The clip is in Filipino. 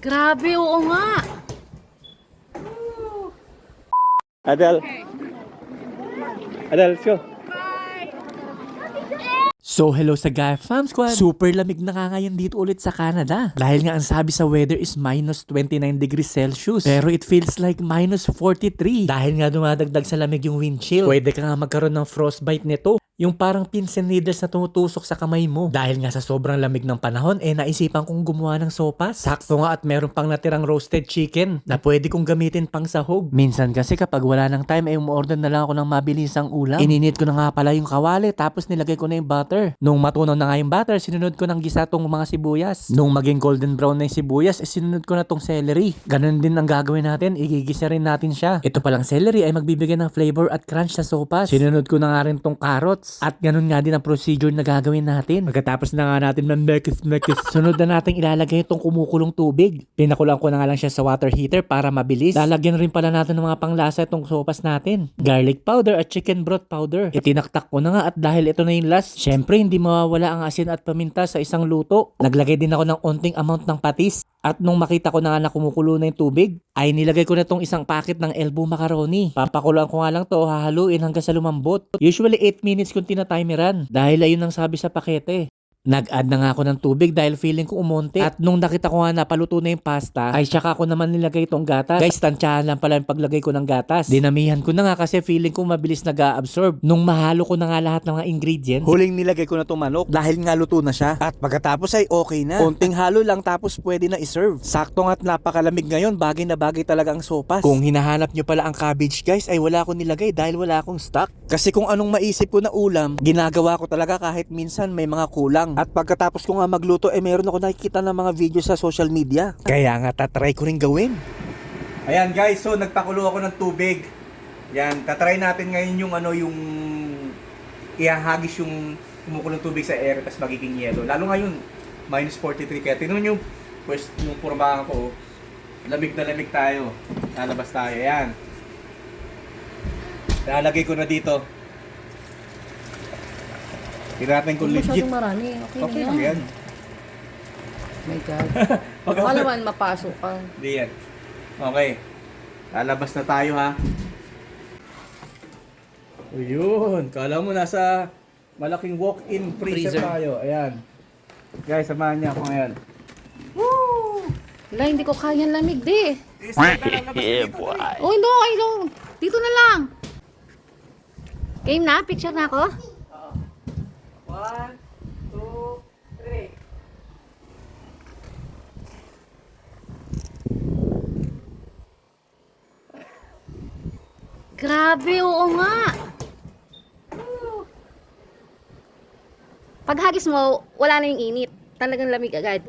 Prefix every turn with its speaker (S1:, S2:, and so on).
S1: Grabe, oo nga.
S2: Adel. Adel, let's go. So hello sa Gaia Fam Squad! Super lamig na nga ngayon dito ulit sa Canada. Dahil nga ang sabi sa weather is minus 29 degrees Celsius. Pero it feels like minus 43. Dahil nga dumadagdag sa lamig yung wind chill. Pwede ka nga magkaroon ng frostbite nito. Yung parang pins and needles na tumutusok sa kamay mo. Dahil nga sa sobrang lamig ng panahon, naisipan kong gumawa ng sopas. Sakto nga at meron pang natirang roasted chicken na pwede kong gamitin pang sahog. Minsan kasi kapag wala ng time, umorder na lang ako ng mabilisang ulam. Ininit ko na nga pala yung kawali tapos nilagay ko na yung butter. Nung matunaw na nga yung butter, sinunod ko ng gisa tong mga sibuyas. Nung maging golden brown na yung sibuyas, sinunod ko na tong celery. Ganun din ang gagawin natin, igigisa rin natin siya. Ito palang celery ay magbibigay ng flavor at crunch sa sopas. Sinunod ko na nga rin tong carrots. At ganun nga din ang procedure na gagawin natin. Pagkatapos na nga natin mekis, sunod na natin ilalagay itong kumukulong tubig. Pinakulang ko na nga lang siya sa water heater para mabilis. Lalagyan rin pala natin ng mga panglasa itong sopas natin. Garlic powder at chicken broth powder. Itinaktak ko na nga at dahil ito na yung last, syempre hindi mawawala ang asin at paminta sa isang luto. Naglagay din ako ng onting amount ng patis. At nung makita ko na nga na kumukulo na yung tubig, ay nilagay ko na tong isang packet ng elbow macaroni. Papakuluan ko nga lang to, hahaluin hanggang sa lumambot. Usually 8 minutes kung tinatimeran. Dahil ayun ang sabi sa pakete. Nag-add na nga ako ng tubig dahil feeling ko umonte. At nung nakita ko nga na paluto na yung pasta, ay saka ko naman nilagay itong gatas. Guys, tansyahan lang pala yung paglagay ko ng gatas. Dinamihan ko na nga kasi feeling ko mabilis nag-a-absorb. Nung mahalo ko na nga lahat ng mga ingredients, huling nilagay ko na itong manok dahil nga luto na siya. At pagkatapos ay okay na. Konting halo lang tapos pwede na iserve. Sakto nga at napakalamig ngayon, bagay na bagay talaga ang sopas. Kung hinahanap nyo pala ang cabbage guys, ay wala akong nilagay dahil wala akong stock. Kasi kung anong maisip ko na ulam, ginagawa ko talaga kahit minsan may mga kulang. At pagkatapos ko nga magluto, meron ako nakikita ng mga video sa social media. Kaya nga tatry ko rin gawin. Ayan guys, so nagpakulo ako ng tubig. Yan, tatry natin ngayon yung yung ihahagis yung kumukulong tubig sa air tapos magiging yelo. Lalo ngayon, minus 43 kaya tinan nyo yung purbahan ko. Lamig na lamig tayo. Lalabas tayo. Ayan. Lalagay ko na dito. Tiratin ko legit.
S1: Masyadong marami. Okay na yan. Oh my God. Baka naman mapasok ka.
S2: Hindi yan. Okay. Lalabas na tayo ha. Ayun. Kala mo nasa malaking walk-in freezer tayo. Ayan. Guys, samahan niya ako ngayon.
S1: Woo! Wala, hindi ko kaya ang lamig, di. Oh, no, I don't. Dito na lang. Game na? Picture na ako?
S2: 1, 2, 3.
S1: Grabe, oo nga. Paghagis mo, wala na yung init. Talagang lamig agad.